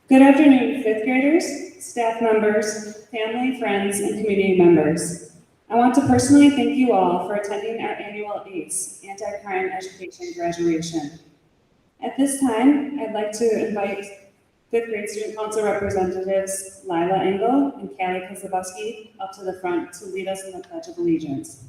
Good afternoon, fifth graders, staff members, family, friends, and community members. I want to personally thank you all for attending our annual ACE, Anti-Crime Education Graduation. At this time, I'd like to invite fifth grade student council representatives Lila Engel and Callie Kozlowski up to the front to lead us in the Pledge of Allegiance.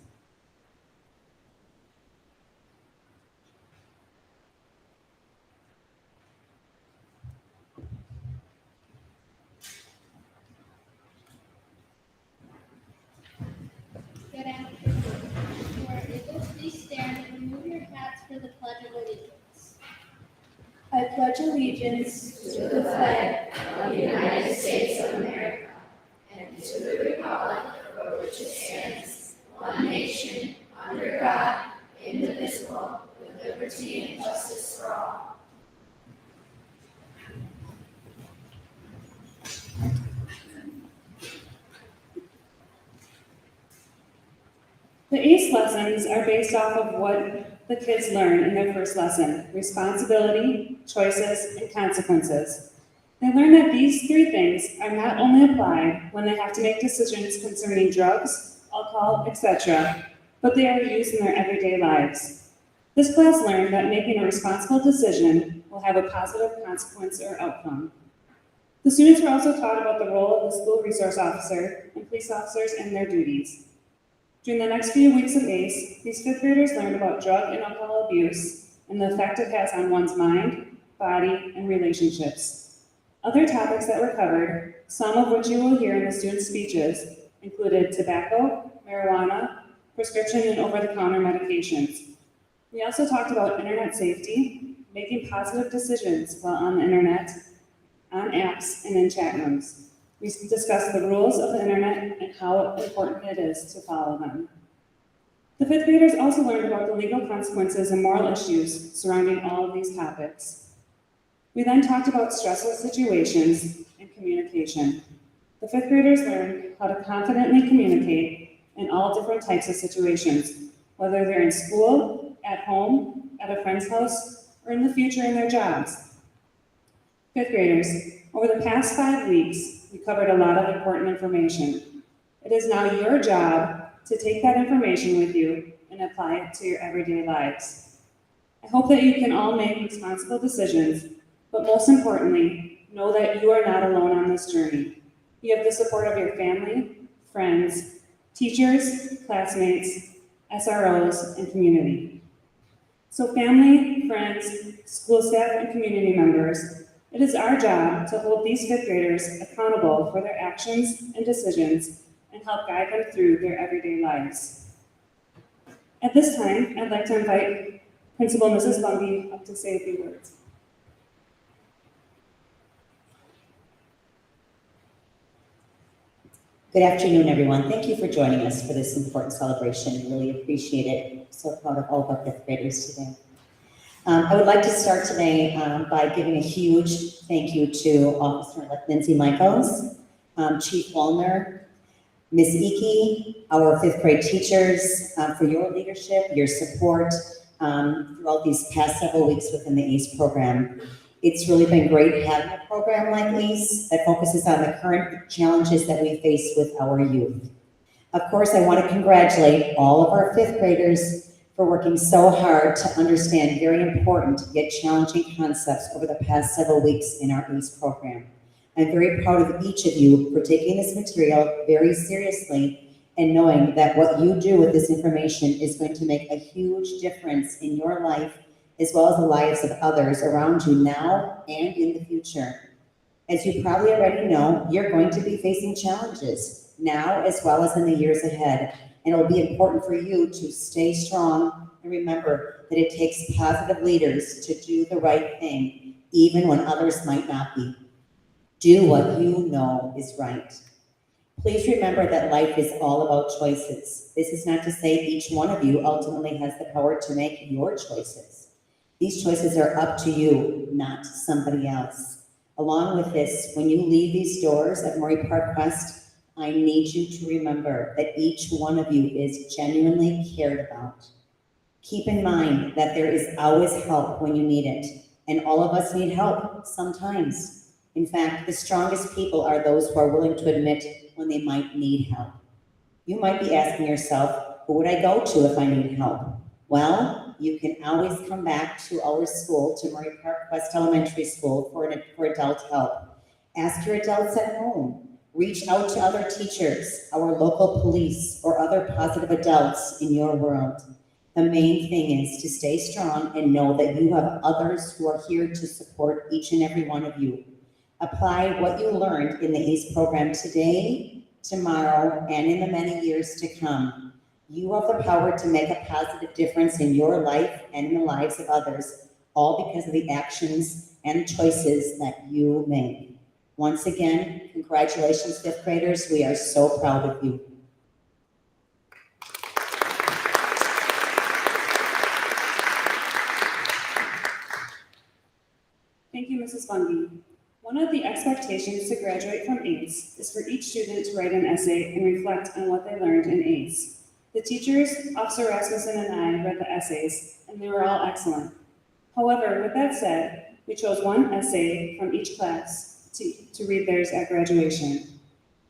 Good afternoon. If you are able, please stand and remove your hats for the Pledge of Allegiance. I pledge allegiance to the flag of the United States of America and to the republic for which it stands, one nation, under God, indivisible, with liberty and justice for all. The ACE lessons are based off of what the kids learn in their first lesson: responsibility, choices, and consequences. They learn that these three things are not only applied when they have to make decisions concerning drugs, alcohol, etc., but they are used in their everyday lives. This class learned that making a responsible decision will have a positive consequence or outcome. The students were also taught about the role of the school resource officer and police officers and their duties. During the next few weeks of ACE, these fifth graders learned about drug and alcohol abuse and the effect it has on one's mind, body, and relationships. Other topics that were covered, some of which you will hear in the students' speeches, included tobacco, marijuana, prescription and over-the-counter medications. We also talked about internet safety, making positive decisions while on the internet, on apps, and in chat rooms. We discussed the rules of the internet and how important it is to follow them. The fifth graders also learned about the legal consequences and moral issues surrounding all of these topics. We then talked about stressful situations and communication. The fifth graders learned how to confidently communicate in all different types of situations, whether they're in school, at home, at a friend's house, or in the future in their jobs. Fifth graders, over the past 5 weeks, we covered a lot of important information. It is now your job to take that information with you and apply it to your everyday lives. I hope that you can all make responsible decisions, but most importantly, know that you are not alone on this journey. You have the support of your family, friends, teachers, classmates, SROs, and community. So family, friends, school staff, and community members, it is our job to hold these fifth graders accountable for their actions and decisions and help guide them through their everyday lives. At this time, I'd like to invite Principal Mrs. Bunge up to say a few words. Good afternoon, everyone. Thank you for joining us for this important celebration. Really appreciate it. So proud of all of our fifth graders today. I would like to start today by giving a huge thank you to Officer Lindsay Michels, Chief Wallner, Ms. Iki, our fifth grade teachers, for your leadership, your support throughout these past several weeks within the ACE program. It's really been great having a program like ACE that focuses on the current challenges that we face with our youth. Of course, I want to congratulate all of our fifth graders for working so hard to understand very important yet challenging concepts over the past several weeks in our ACE program. I'm very proud of each of you for taking this material very seriously and knowing that what you do with this information is going to make a huge difference in your life as well as the lives of others around you now and in the future. As you probably already know, you're going to be facing challenges now as well as in the years ahead. And it will be important for you to stay strong and remember that it takes positive leaders to do the right thing, even when others might not be. Do what you know is right. Please remember that life is all about choices. This is not to say each one of you ultimately has the power to make your choices. These choices are up to you, not somebody else. Along with this, when you leave these doors at Murray Park West, I need you to remember that each one of you is genuinely cared about. Keep in mind that there is always help when you need it, and all of us need help sometimes. In fact, the strongest people are those who are willing to admit when they might need help. You might be asking yourself, who would I go to if I need help? Well, you can always come back to our school, to Murray Park West Elementary School, for adult help. Ask your adults at home. Reach out to other teachers, our local police, or other positive adults in your world. The main thing is to stay strong and know that you have others who are here to support each and every one of you. Apply what you learned in the ACE program today, tomorrow, and in the many years to come. You have the power to make a positive difference in your life and in the lives of others, all because of the actions and choices that you make. Once again, congratulations, fifth graders. We are so proud of you. Thank you, Mrs. Bunge. One of the expectations to graduate from ACE is for each student to write an essay and reflect on what they learned in ACE. The teachers, Officer Rasmussen and I read the essays, and they were all excellent. However, with that said, we chose one essay from each class to read theirs at graduation.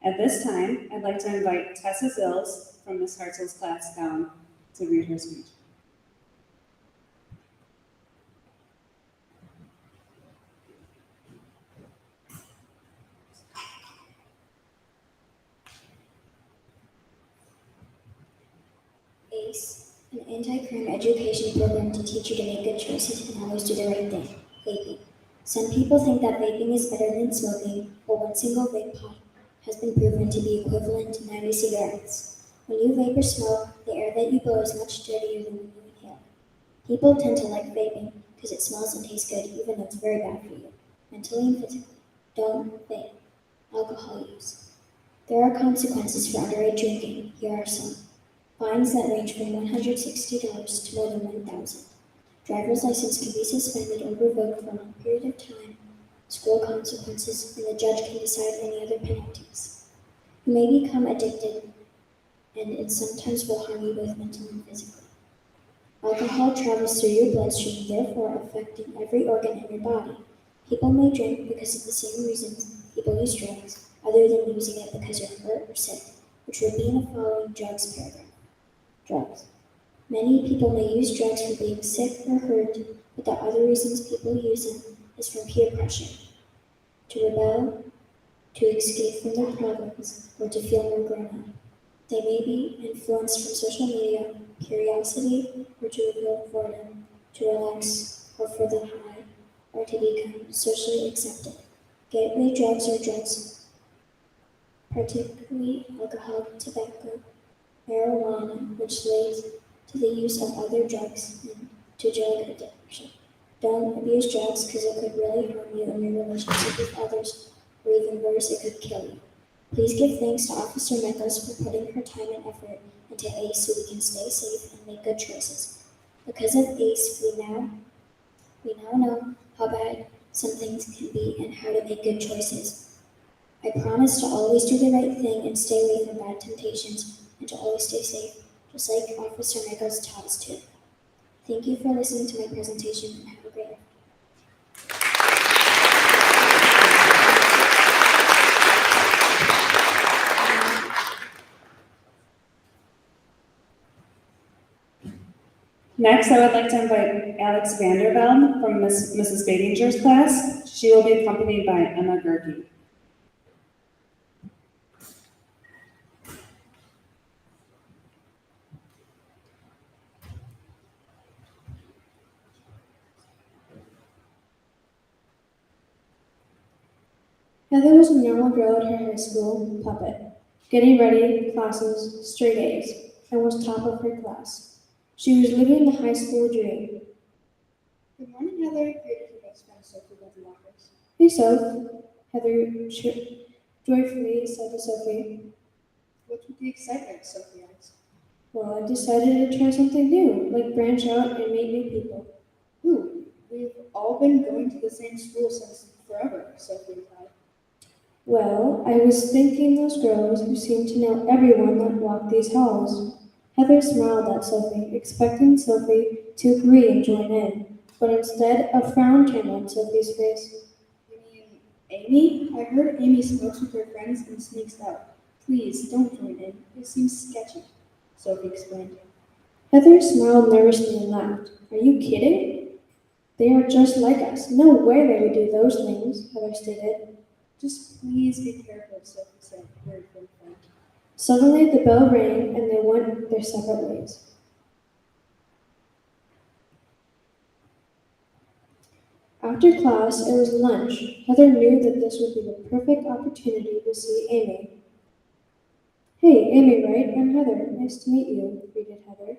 At this time, I'd like to invite Tessa Zills from Ms. Hartzell's class down to read her speech. ACE, an anti-crime education program to teach you to make good choices and always do the right thing. Vaping. Some people think that vaping is better than smoking, but one single vape pod has been proven to be equivalent to 90 cigarettes. When you vape or smoke, the air that you blow is much dirtier than when you inhale. People tend to like vaping because it smells and tastes good, even though it's very bad for you, mentally and physically. Don't vape. Alcohol use. There are consequences for underage drinking. Here are some. Fines that range from $160 to more than $1,000. Driver's license can be suspended or revoked for a long period of time, school consequences, and the judge can decide any other penalties. You may become addicted, and it sometimes will harm you both mentally and physically. Alcohol travels through your bloodstream, therefore affecting every organ in your body. People may drink because of the same reasons people use drugs, other than using it because you're hurt or sick, which would be in the following drugs paragraph. Drugs. Many people may use drugs for being sick or hurt, but the other reasons people use them is from peer pressure, to rebel, to escape from their problems, or to feel more grown up. They may be influenced from social media, curiosity, or to reveal boredom, to relax, or for the high, or to become socially accepted. Gateway drugs are drugs, particularly alcohol, tobacco, marijuana, which leads to the use of other drugs and to drug addiction. Don't abuse drugs because it could really harm you in your relationship with others, or even worse, it could kill you. Please give thanks to Officer Michels for putting her time and effort into ACE so we can stay safe and make good choices. Because of ACE, we now know how bad some things can be and how to make good choices. I promise to always do the right thing and stay away from bad temptations and to always stay safe, just like Officer Michels taught us to. Thank you for listening to my presentation and have a great day. Next, I would like to invite Alex Vandervelde from Mrs. Badinger's class. She will be accompanied by Emma Gerke. Heather was a normal girl at her high school, Puppet, getting ready, classes, straight A's, and was top of her class. She was living the high school dream. Good morning, Heather. Great to best friend Sophie at the office. Hey, Soph, Heather joyfully said to Sophie. What's with the excitement? Sophie asked. Well, I decided to try something new, like branch out and meet new people. Ooh, we've all been going to the same school since forever, Sophie replied. Well, I was thinking those girls who seem to know everyone that walk these halls. Heather smiled at Sophie, expecting Sophie to agree and join in, but instead a frown came on Sophie's face. You mean Amy? I heard Amy smokes with her friends and sneaks out. Please, don't join in. It seems sketchy, Sophie explained. Heather smiled nervously and laughed. Are you kidding? They are just like us. No way they would do those things, Heather stated. Just please be careful, Sophie said, worried for a friend. Suddenly the bell rang and they went their separate ways. After class, it was lunch. Heather knew that this would be the perfect opportunity to see Amy. Hey, Amy, right? I'm Heather. Nice to meet you, greeted Heather.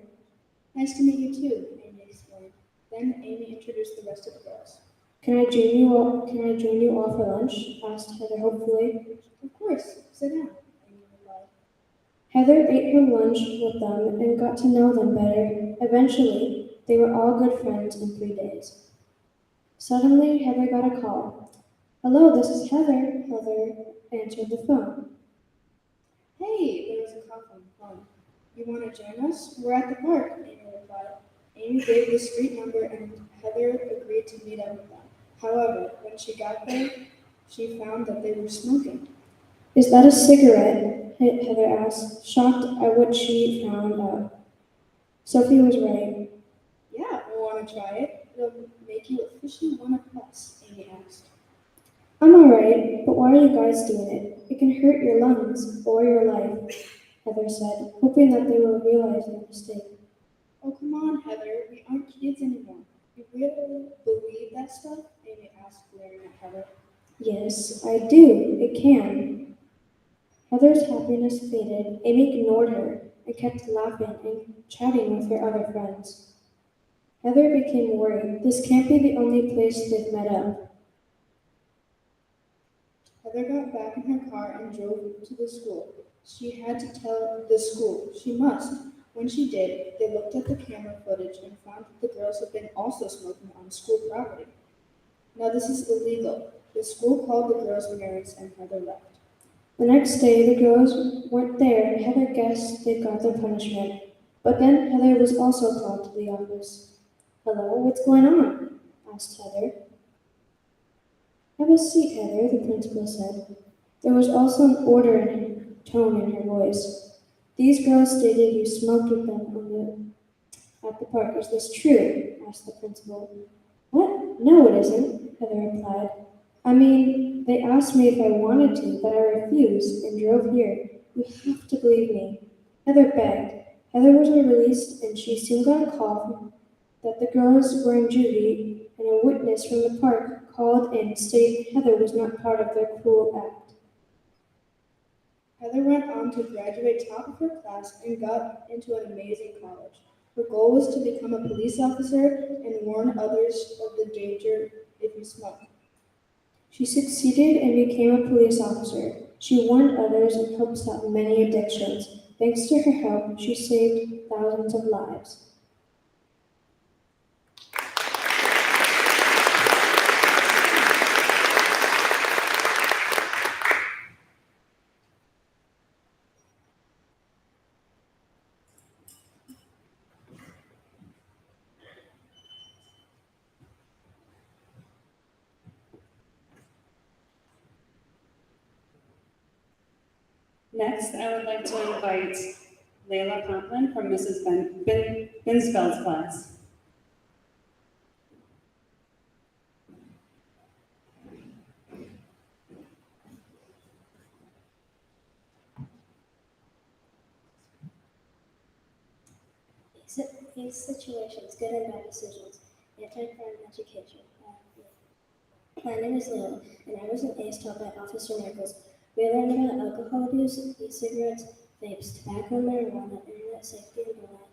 Nice to meet you too, Amy explained. Then Amy introduced the rest of the girls. Can I join you all for lunch? Asked Heather hopefully. Of course, sit down, Amy replied. Heather ate her lunch with them and got to know them better. Eventually, they were all good friends in 3 days. Suddenly, Heather got a call. Hello, this is Heather. Heather answered the phone. Hey, there was a cough on the phone. You want to join us? We're at the park, Amy replied. Amy gave the street number and Heather agreed to meet up with them. However, when she got there, she found that they were smoking. Is that a cigarette? Heather asked, shocked at what she found out. Sophie was right. Yeah, we want to try it. It'll make you officially one of us, Amy asked. I'm alright, but why are you guys doing it? It can hurt your lungs or your life, Heather said, hoping that they will realize their mistake. Oh, come on, Heather. We aren't kids anymore. You really believe that stuff? Amy asked, glaring at Heather. Yes, I do. It can. Heather's happiness faded. Amy ignored her and kept laughing and chatting with her other friends. Heather became worried. This can't be the only place they've met up. Heather got back in her car and drove to the school. She had to tell the school. She must. When she did, they looked at the camera footage and found that the girls had been also smoking on school property. Now this is illegal. The school called the girls' parents and Heather left. The next day, the girls weren't there and Heather guessed they'd got their punishment. But then Heather was also called to the office. Hello, what's going on? Asked Heather. Have a seat, Heather, the principal said. There was also an order and tone in her voice. These girls stated you smoked with them at the park. Is this true? Asked the principal. What? No, it isn't, Heather replied. I mean, they asked me if I wanted to, but I refused and drove here. You have to believe me. Heather begged. Heather was released and she soon got a call that the girls were in juvie and a witness from the park called in stating Heather was not part of their cruel act. Heather went on to graduate top of her class and got into an amazing college. Her goal was to become a police officer and warn others of the danger if you smoke. She succeeded and became a police officer. She warned others and helped stop many addictions. Thanks to her help, she saved thousands of lives. Next, I would like to invite Layla Conklin from Mrs. Binsfeld's class. These situations, good and bad decisions, anti-crime education. My name is Layla, and I was an ace taught by Officer Michels. We learned about alcohol abuse, e-cigarettes, vapes, tobacco, marijuana, internet safety and bullying,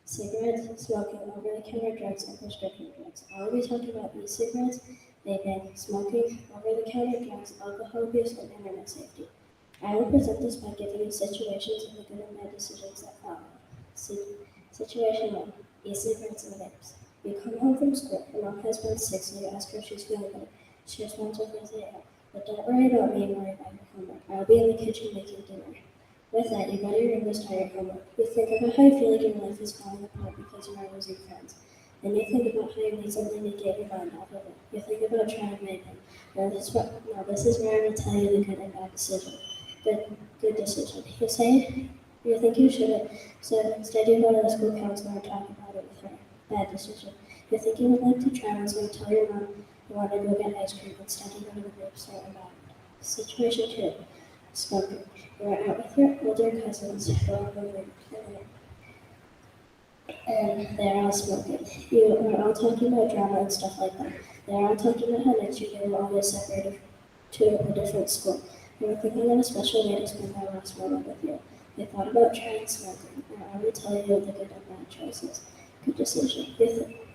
cigarettes, smoking, over-the-counter drugs, and prescription drugs. I will be talking about e-cigarettes, vaping, smoking, over-the-counter drugs, alcohol abuse, and internet safety. I will present this by giving you situations and the good and bad decisions that follow. Situation 1. E-cigarettes and vapes. You come home from school, your mom has been sick, so you ask her if she's feeling better. She responds with yes, I am. But don't worry about me, worry about your homework. I'll be in the kitchen making dinner. With that, you go to your room to start your homework. You think about how you feel like your life is falling apart because you are losing friends. and you think about how you need something to get your mind off of it. You think about trying vaping. Now this is where I will tell you the good and bad decision. Good decision. You think you should, so instead you go to the school counselor and talk about it with her. Bad decision. You think you would like to try one, so you tell your mom you want to go get ice cream. Instead you go to the vape store and buy it. Situation 2. Smoking. You are out with your older cousins who are moving, and they're all smoking. You are all talking about drama and stuff like that. They're all talking about how next year they will all get separated to a different school. They were thinking of a special way to spend their last moment with you. They thought about trying smoking, and I will tell you the good and bad choices. Good decision.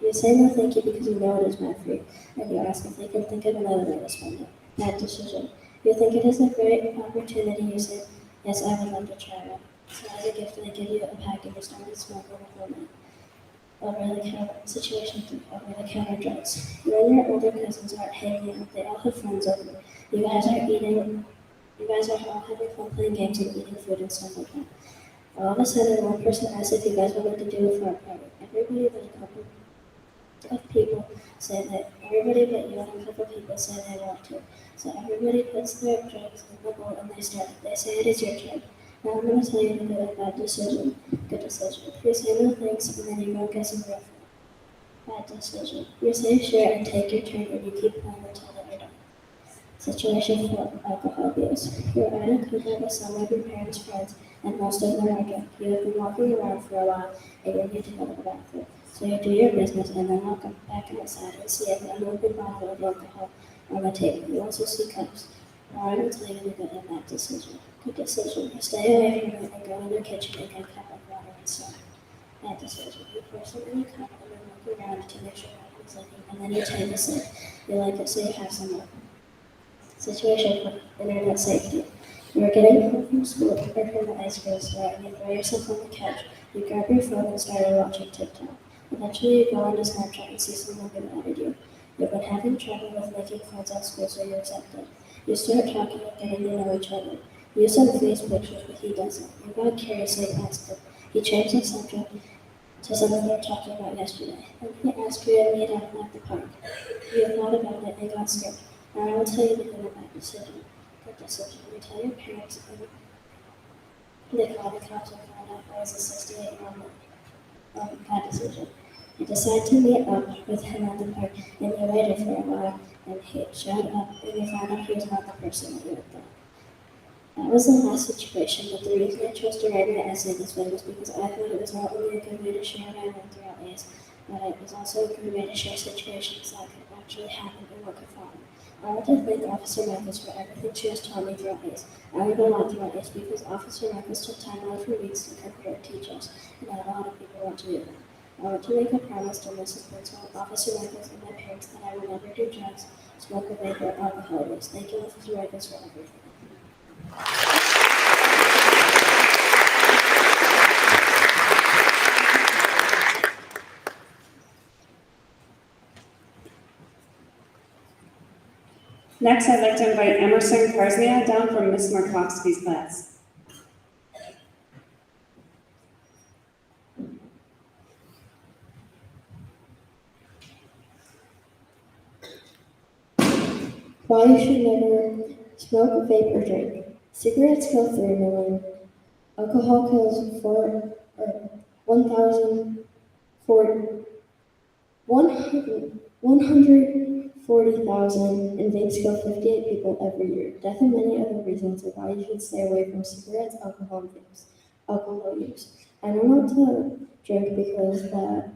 You say no thank you because you know it is bad for you, and you ask if they can think of another way to spend it. Bad decision. You think it is a great opportunity, you say, yes, I would love to try one. So as a gift, they give you a pack and you start smoking with one. Over the counter, situation 3, over the counter drugs. You and your older cousins are hanging out, they all have friends over. You guys are all having fun playing games and eating food and stuff like that. All of a sudden, one person asks if you guys would like to do it for a party. Everybody but a couple of people say that, everybody but you and a couple of people say they want to. So everybody puts their drugs in the bowl and they start. They say it is your turn. Now I'm going to tell you the good and bad decision. Good decision. You say no thanks and then you go get some real food. Bad decision. You say sure and take your turn and you keep playing until they're done. Situation 4, alcohol abuse. You're at a cookout with some of your parents' friends and most of them are drunk. You have been walking around for a while and you need to go to the bathroom. So you do your business and then walk back outside and see an unopened bottle of alcohol on the table. You also see cups. Now I will tell you the good and bad decision. Good decision. You stay away from it and go in your kitchen and get a cup of water instead. Bad decision. You pour some in a cup and then look around to make sure nobody's looking, and then you take a sip. You like it, so you have some more. Situation 4, internet safety. You are getting home from school or from the ice cream store and you throw yourself on the couch. You grab your phone and start watching TikTok. Eventually you go onto Snapchat and see someone good added you. You've been having trouble with making friends at school, so you accept it. You start talking and getting to know each other. You send face pictures, but he doesn't. You got curious, so you asked him. He changed the subject to something you were talking about yesterday. Then he asked you to meet up at the park. You thought about it and got scared. Now I will tell you the good and bad decision. Good decision. You tell your parents and they call the cops and find out I was a 68-year-old man. Bad decision. You decide to meet up with him at the park and you waited for a while and he showed up and you found out he was not the person that you had thought. That was the last situation, but the reason I chose to write my essay this way was because I thought it was not only a good way to share what I went through at ACE, but it was also a good way to share situations that could actually happen and what could follow. I want to thank Officer Michels for everything she has taught me throughout ACE. I learned a lot throughout ACE because Officer Michels took time out for weeks to come here and teach us, and not a lot of people want to do that. I want to make a promise to Mrs. Principal, Officer Michels, and my parents that I will never do drugs, smoke or vape, or alcohol abuse. Thank you, Officer Michels, for everything. Next, I'd like to invite Emerson Karsnia down from Ms. Markowski's class. Why you should never smoke, vape, or drink. Cigarettes kill 3 million. Alcohol kills 140,000, and vapes kill 58 people every year. Death and many other reasons of why you should stay away from cigarettes, alcohol, and vapes. Alcohol use. I know not to drink because I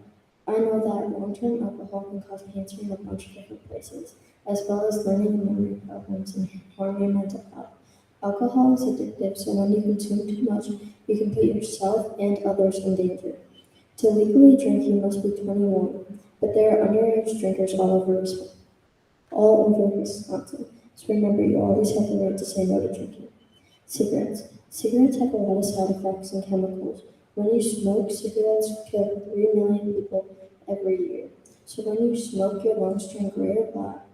know that long-term alcohol can cause cancer in a bunch of different places, as well as learning and memory problems and harm your mental health. Alcohol is addictive, so when you consume too much, you can put yourself and others in danger. To legally drink, you must be 21, but there are underage drinkers all over Wisconsin. So remember, you always have the right to say no to drinking. Cigarettes. Cigarettes have a lot of side effects and chemicals. When you smoke, cigarettes kill 3 million people every year. So when you smoke, your lungs turn gray or black.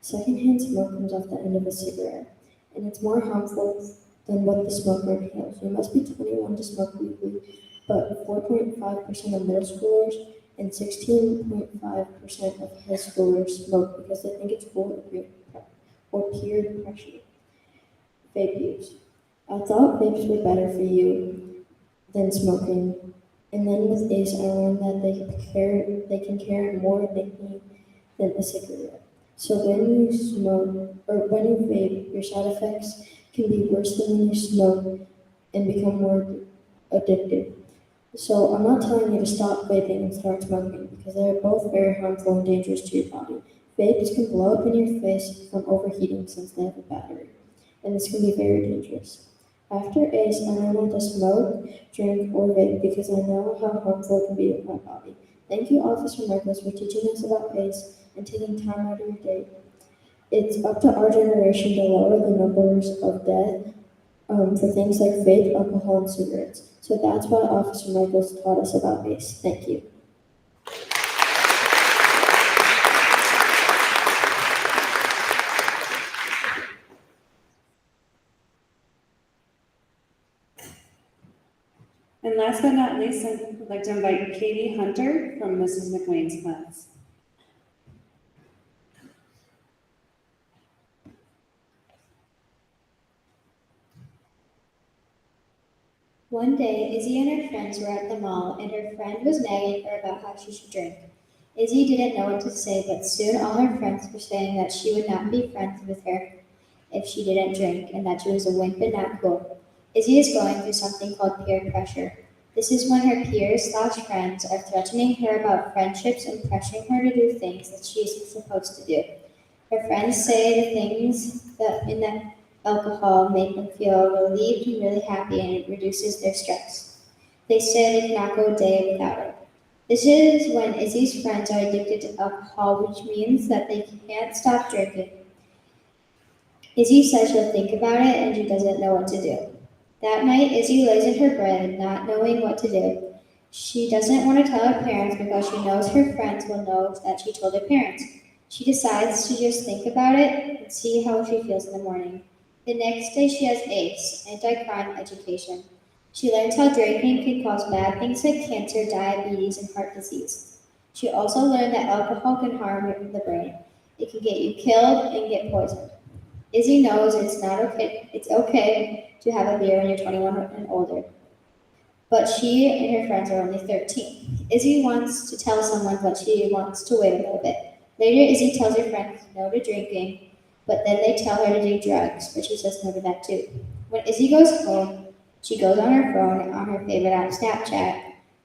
Secondhand smoke comes off the end of a cigarette, and it's more harmful than what the smoker inhales. You must be 21 to smoke weekly, but 4.5% of middle schoolers and 16.5% of high schoolers smoke because they think it's cool or peer pressure. Vape use. I thought vapes were better for you than smoking, and then with Ace, I learned that they can carry more nicotine than a cigarette. So when you smoke or when you vape, your side effects can be worse than when you smoke and become more addictive. So I'm not telling you to stop vaping and start smoking because they are both very harmful and dangerous to your body. Vapes can blow up in your face from overheating since they have a battery, and this can be very dangerous. After Ace, I never want to smoke, drink, or vape because I know how harmful it can be to my body. Thank you, Officer Michels, for teaching us about Ace and taking time out of your day. It's up to our generation to lower the numbers of death for things like vape, alcohol, and cigarettes. So that's why Officer Michels taught us about ACE. Thank you. And last but not least, I would like to invite Katie Hunter from Mrs. McWane's class. One day, Izzy and her friends were at the mall, and her friend was nagging her about how she should drink. Izzy didn't know what to say, but soon all her friends were saying that she would not be friends with her if she didn't drink, and that she was a wimp and not cool. Izzy is going through something called peer pressure. This is when her peers/friends are threatening her about friendships and pressuring her to do things that she isn't supposed to do. Her friends say the things that in the alcohol make them feel relieved and really happy, and it reduces their stress. They say they cannot go a day without it. This is when Izzy's friends are addicted to alcohol, which means that they can't stop drinking. Izzy says she'll think about it and she doesn't know what to do. That night, Izzy lays in her bed, not knowing what to do. She doesn't want to tell her parents because she knows her friends will know that she told her parents. She decides to just think about it and see how she feels in the morning. The next day, she has ACE, anti-crime education. She learns how drinking can cause bad things like cancer, diabetes, and heart disease. She also learned that alcohol can harm the brain. It can get you killed and get poisoned. Izzy knows it's okay to have a beer when you're 21 and older, but she and her friends are only 13. Izzy wants to tell someone, but she wants to wait a little bit. Later, Izzy tells her friends no to drinking, but then they tell her to do drugs, but she says no to that too. When Izzy goes home, she goes on her phone on her favorite app, Snapchat,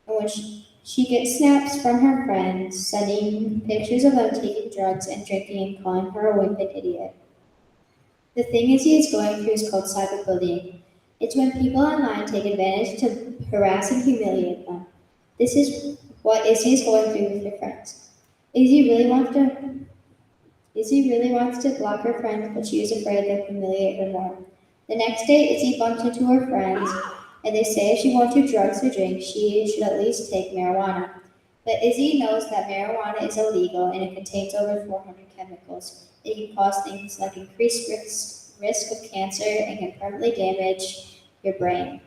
and when she gets snaps from her friends, sending pictures of them taking drugs and drinking and calling her a wimp and idiot. The thing Izzy is going through is called cyberbullying. It's when people online take advantage to harass and humiliate them. This is what Izzy is going through with her friends. Izzy really wants to block her friends, but she is afraid they'll humiliate her more. The next day, Izzy bumps into her friends, and they say if she wants to drugs or drink, she should at least take marijuana. But Izzy knows that marijuana is illegal and it contains over 400 chemicals. It can cause things like increased risk of cancer and can permanently damage your brain.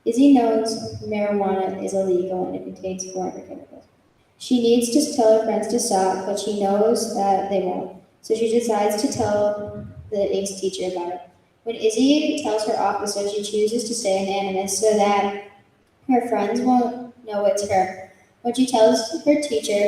Izzy knows marijuana is illegal and it contains 400 chemicals. She needs to tell her friends to stop, but she knows that they won't. So she decides to tell the ACE teacher about it. When Izzy tells her officer, she chooses to stay anonymous so that her friends won't know it's her. When she tells her teacher,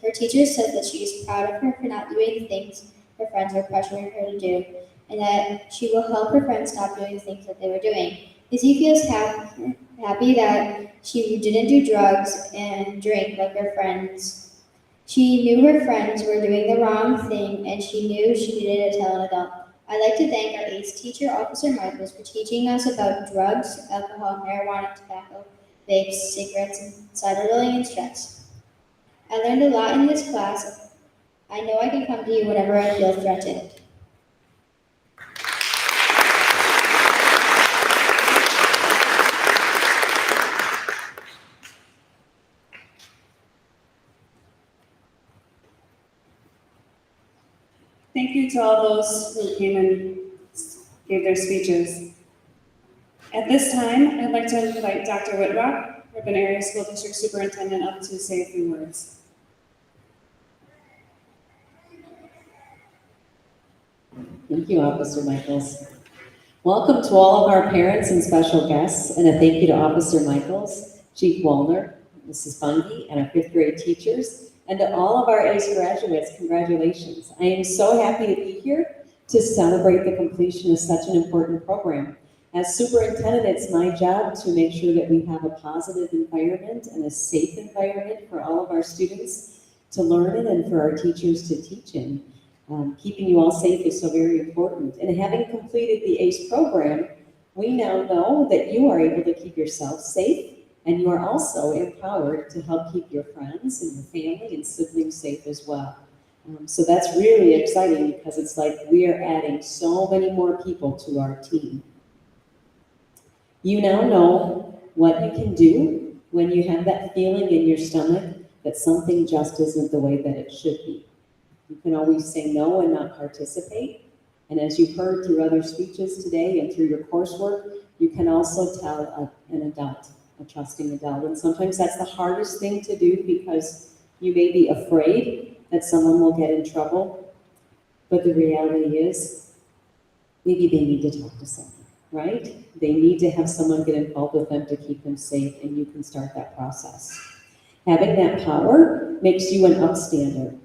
her teacher says that she is proud of her for not doing the things her friends are pressuring her to do, and that she will help her friends stop doing the things that they were doing. Izzy feels happy that she didn't do drugs and drink like her friends. She knew her friends were doing the wrong thing, and she knew she needed to tell an adult. I'd like to thank our ACE teacher, Officer Michels, for teaching us about drugs, alcohol, marijuana, tobacco, vapes, cigarettes, and cyberbullying and stress. I learned a lot in this class. I know I can come to you whenever I feel threatened. Thank you to all those who came and gave their speeches. At this time, I'd like to invite Dr. Whitrock Urban Area School District Superintendent up to say a few words. Thank you, Officer Michels. Welcome to all of our parents and special guests, and a thank you to Officer Michels, Chief Wallner, Mrs. Bunge, and our fifth grade teachers, and to all of our ACE graduates, congratulations. I am so happy to be here to celebrate the completion of such an important program. As superintendent, it's my job to make sure that we have a positive environment and a safe environment for all of our students to learn in and for our teachers to teach in. Keeping you all safe is so very important. And having completed the ACE program, we now know that you are able to keep yourself safe, and you are also empowered to help keep your friends and your family and siblings safe as well. So that's really exciting because it's like we are adding so many more people to our team. You now know what you can do when you have that feeling in your stomach that something just isn't the way that it should be. You can always say no and not participate. And as you've heard through other speeches today and through your coursework, you can also tell an adult, a trusting adult. And sometimes that's the hardest thing to do because you may be afraid that someone will get in trouble. But the reality is, maybe they need to talk to someone, right? They need to have someone get involved with them to keep them safe, and you can start that process. Having that power makes you an upstander.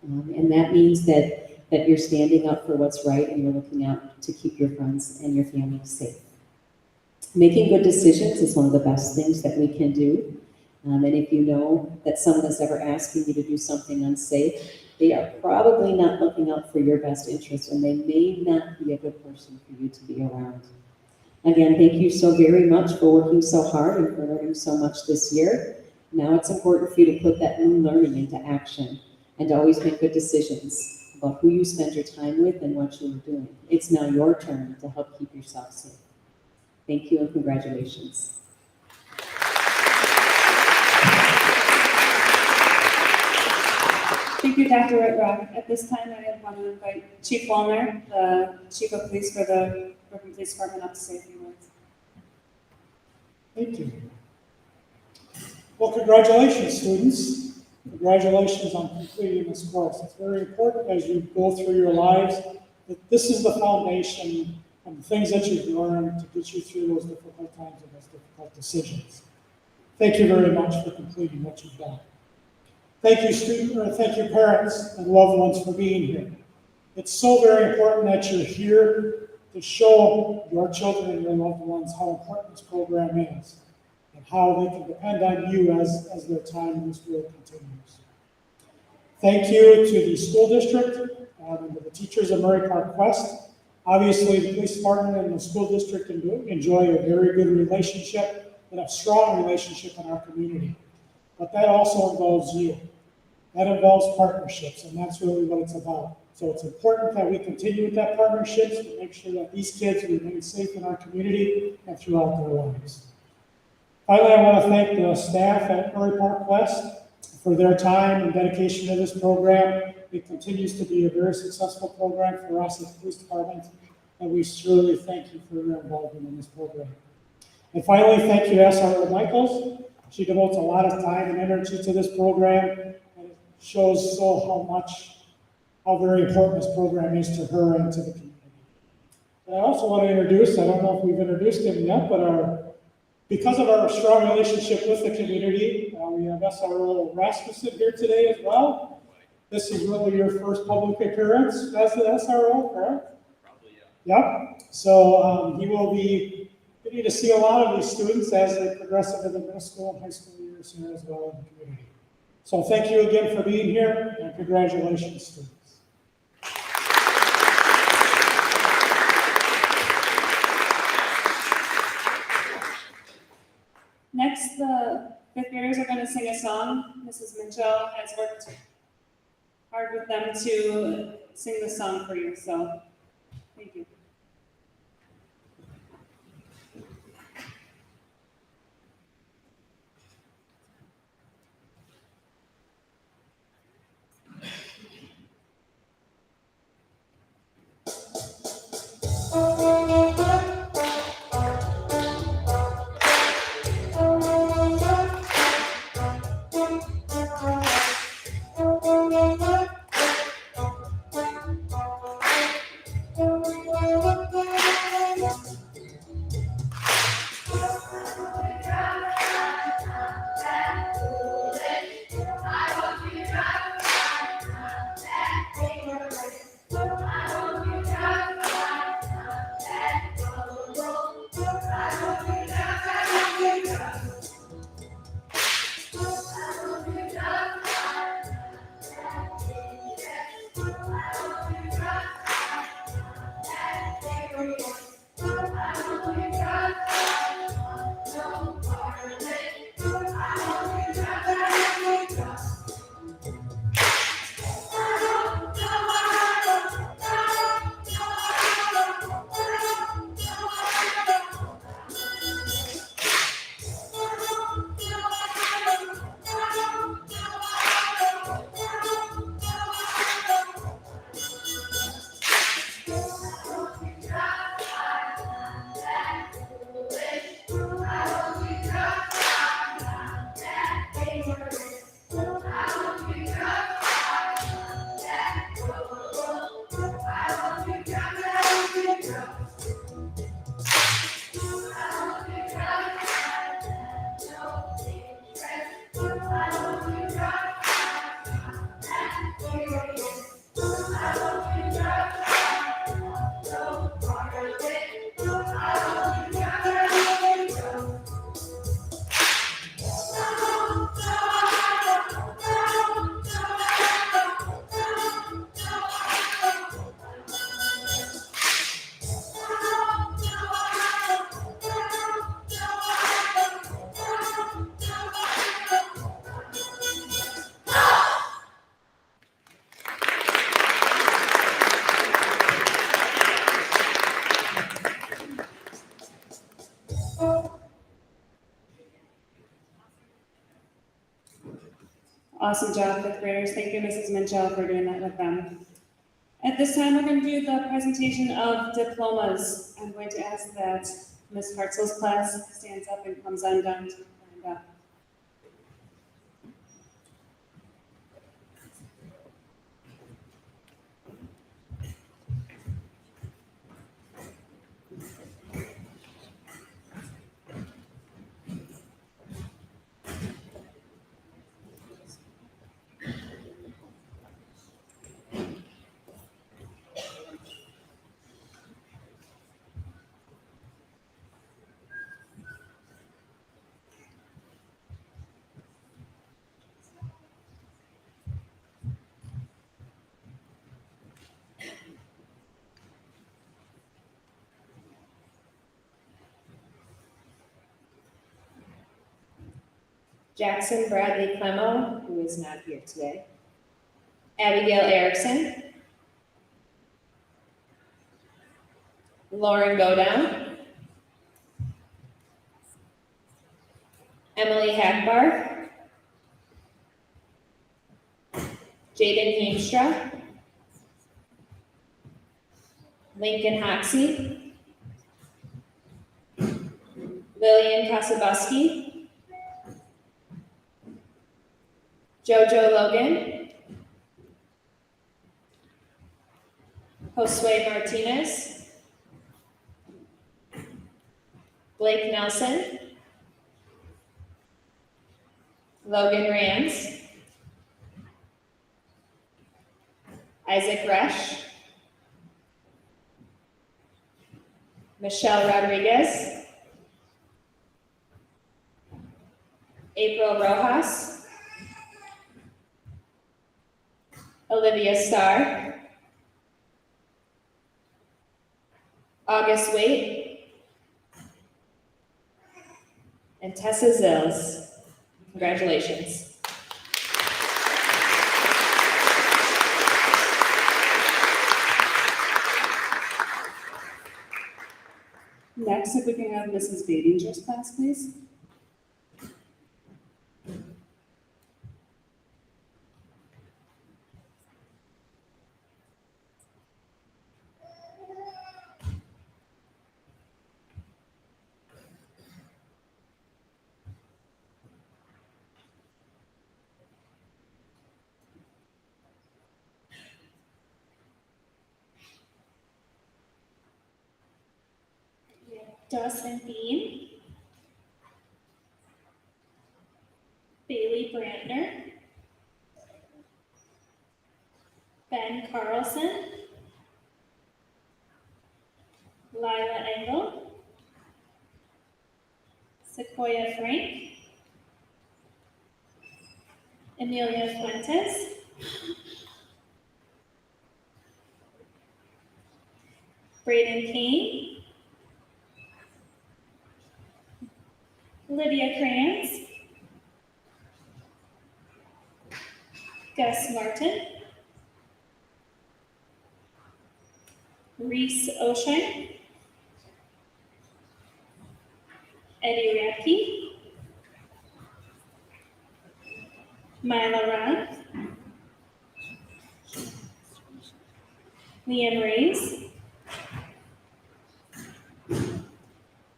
And that means that you're standing up for what's right and you're looking out to keep your friends and your family safe. Making good decisions is one of the best things that we can do. And if you know that someone is ever asking you to do something unsafe, they are probably not looking out for your best interest, and they may not be a good person for you to be around. Again, thank you so very much for working so hard and for learning so much this year. Now it's important for you to put that new learning into action and to always make good decisions about who you spend your time with and what you are doing. It's now your turn to help keep yourself safe. Thank you and congratulations. Thank you, Dr. Whitrock. At this time, I want to invite Chief Wallner, the Chief of Police for the Brooklyn Police Department, up to say a few words. Thank you. Well, congratulations, students. Congratulations on completing this course. It's very important as you go through your lives that this is the foundation of the things that you've learned to get you through those difficult times and those difficult decisions. Thank you very much for completing what you've done. Thank you, parents and loved ones for being here. It's so very important that you're here to show your children and your loved ones how important this program is and how they can depend on you as their time in this world continues. Thank you to the school district and to the teachers of Murray Park West. Obviously, the police department and the school district enjoy a very good relationship and a strong relationship in our community. But that also involves you. That involves partnerships, and that's really what it's about. So it's important that we continue with that partnerships to make sure that these kids remain safe in our community and throughout their lives. Finally, I want to thank the staff at Murray Park West for their time and dedication to this program. It continues to be a very successful program for us as the police department, and we surely thank you for your involvement in this program. And finally, thank you to SRO Michels. She devotes a lot of time and energy to this program, and it shows how very important this program is to her and to the community. And I also want to introduce, I don't know if we've introduced him yet, but because of our strong relationship with the community, we have SRO Rasmussen here today as well. This is really your first public appearance as the SRO, correct? Probably, yeah. Yep. So he will be getting to see a lot of these students as they progress into the middle school and high school years here as well in the community. So thank you again for being here, and congratulations, students. Next, the fifth graders are going to sing a song. Mrs. Michels has worked hard with them to sing the song for you, so thank you. Awesome job, fifth graders. Thank you, Mrs. Michels, for doing that with them. At this time, we're going to do the presentation of diplomas. I'm going to ask that Ms. Hartzell's class stands up and comes on down to line up. Jackson Bradley Clemo, who is not here today. Abigail Erickson. Lauren Godown. Emily Hackbar. Jaden Heemstra. Lincoln Hoxie. Lillian Kasabuski. Jojo Logan. Josue Martinez. Blake Nelson. Logan Rands. Isaac Resch. Michelle Rodriguez. April Rojas. Olivia Starr. August Waite. And Tessa Zills. Congratulations. Next, if we can have Mrs. Badinger's class, please. Dawson Bean, Bailey Brandner, Ben Carlson, Lila Engel, Sequoia Frank, Amelia Fuentes, Braden Kane, Lydia Kranz, Gus Martin, Reese O'Shea, Eddie Radke, Mila Ron, Liam Reyes,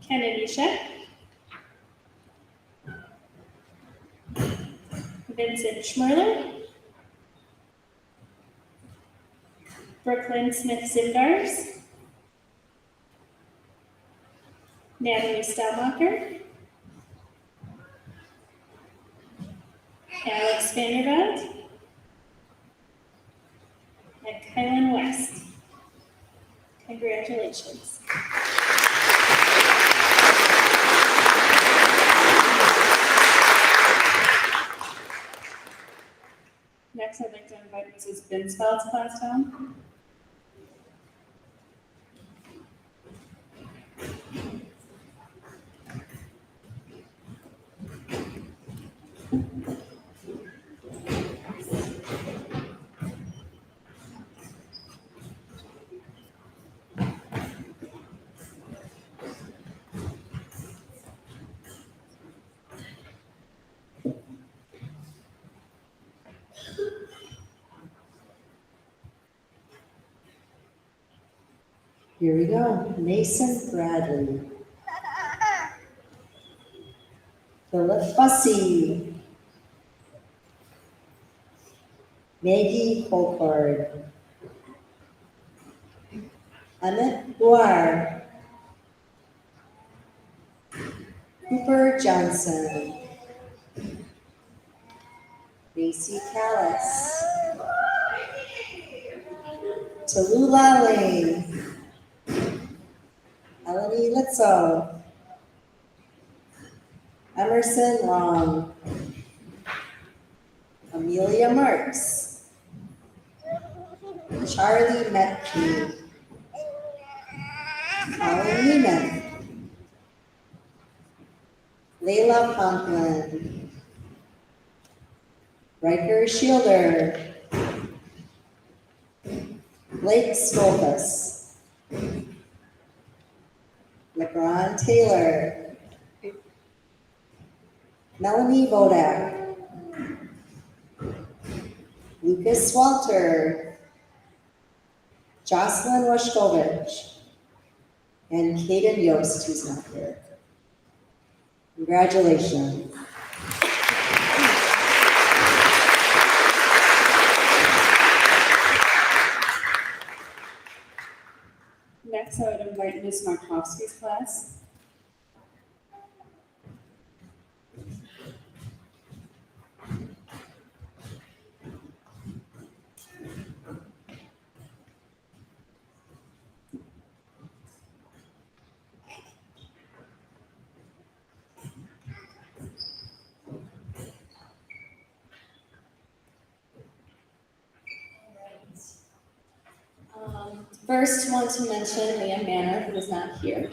Kennedy Shep, Vincent Schmerler, Brooklyn Smith-Zindars, Natalie Stelmacher, Alex Vanderbilt, and Kylan West. Congratulations. Next, I'd like to invite Mrs. Binsfeld's class down. Here we go. Mason Bradley. Philip Bussey. Maggie Holford. Emmett Guar. Cooper Johnson. Macy Callis. Tallulah Lane. Eleni Litzo. Emerson Long. Amelia Marks. Charlie Metke. Colin Neiman. Layla Conklin. Riker Shielder. Blake Stolfus. LeBron Taylor. Melanie Vodak. Lucas Walter. Jocelyn Washkovich. And Kaden Yost, who's not here. Congratulations. Next, I would invite Ms. Markowski's class. First, want to mention Leah Manor, who is not here.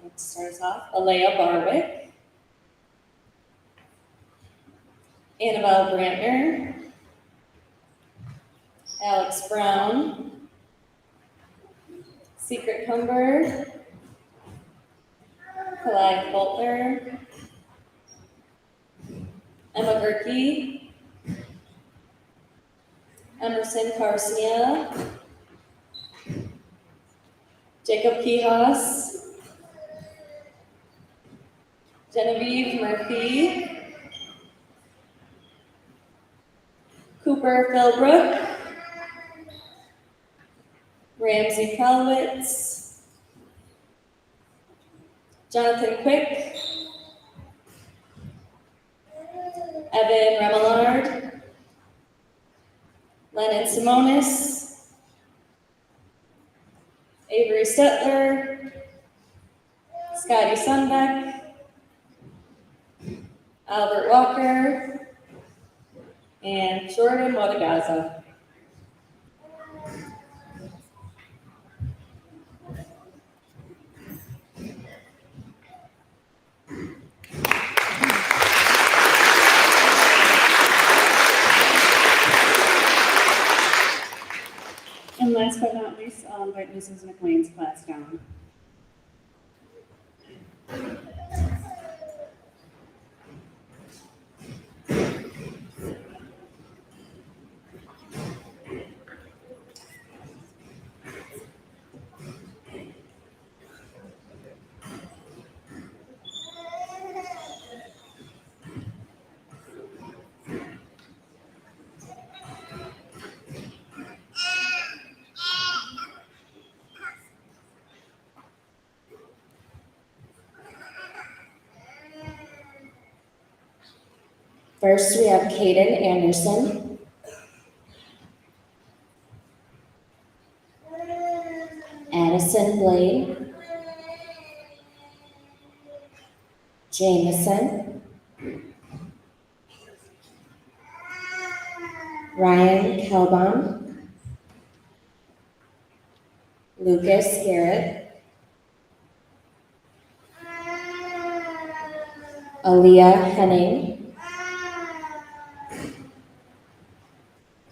Let's start us off. Alea Barwick. Annabelle Brantner. Alex Brown. Secret Humber. Kalai Bolter. Emma Gerke. Emerson Garcia. Jacob Kihas. Genevieve Murphy. Cooper Philbrook. Ramsey Kalwitz. Jonathan Quick. Evan Remillard. Lennon Simonis. Avery Stetler. Scotty Sunbeck. Albert Walker. And Jordan Wadagaza. And last but not least, I'll invite Mrs. McLean's class down. First, we have Kaden Anderson. Addison Blade. Jameson. Ryan Kelbaum. Lucas Garrett. Aaliyah Henning.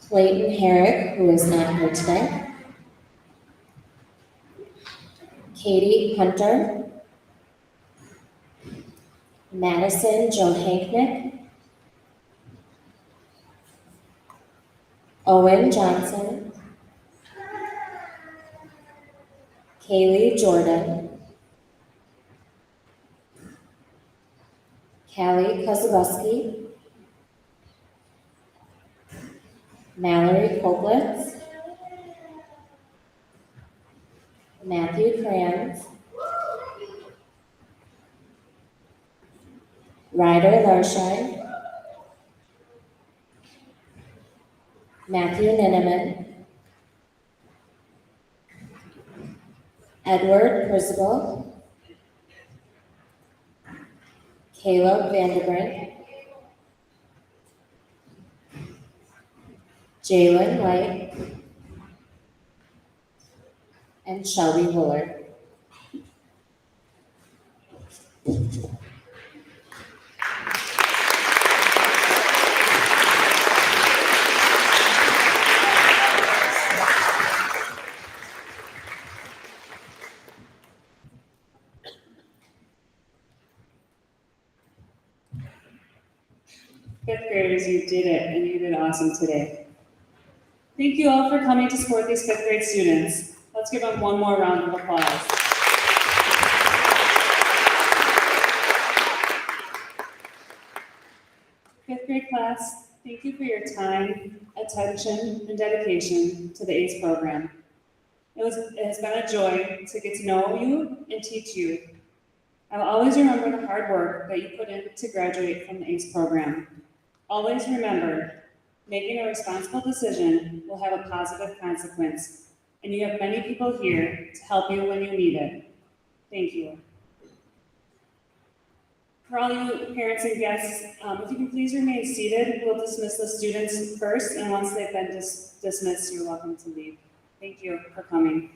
Clayton Herrick, who is not here today. Katie Hunter. Madison Johanknick. Owen Johnson. Haley Jordan, Callie Kozlowski, Mallory Koblitz, Matthew Kranz, Ryder Larshine, Matthew Ninneman, Edward Percival, Caleb Vanderbrink, Jalen White, and Shelby Wooler. Fifth graders, you did it, and you did awesome today. Thank you all for coming to support these fifth grade students. Let's give them one more round of applause. Fifth grade class, thank you for your time, attention, and dedication to the ACE program. It has been a joy to get to know you and teach you. I will always remember the hard work that you put in to graduate from the ACE program. Always remember, making a responsible decision will have a positive consequence, and you have many people here to help you when you need it. Thank you. For all you parents and guests, if you can please remain seated, we'll dismiss the students first, and once they've been dismissed, you're welcome to leave. Thank you for coming.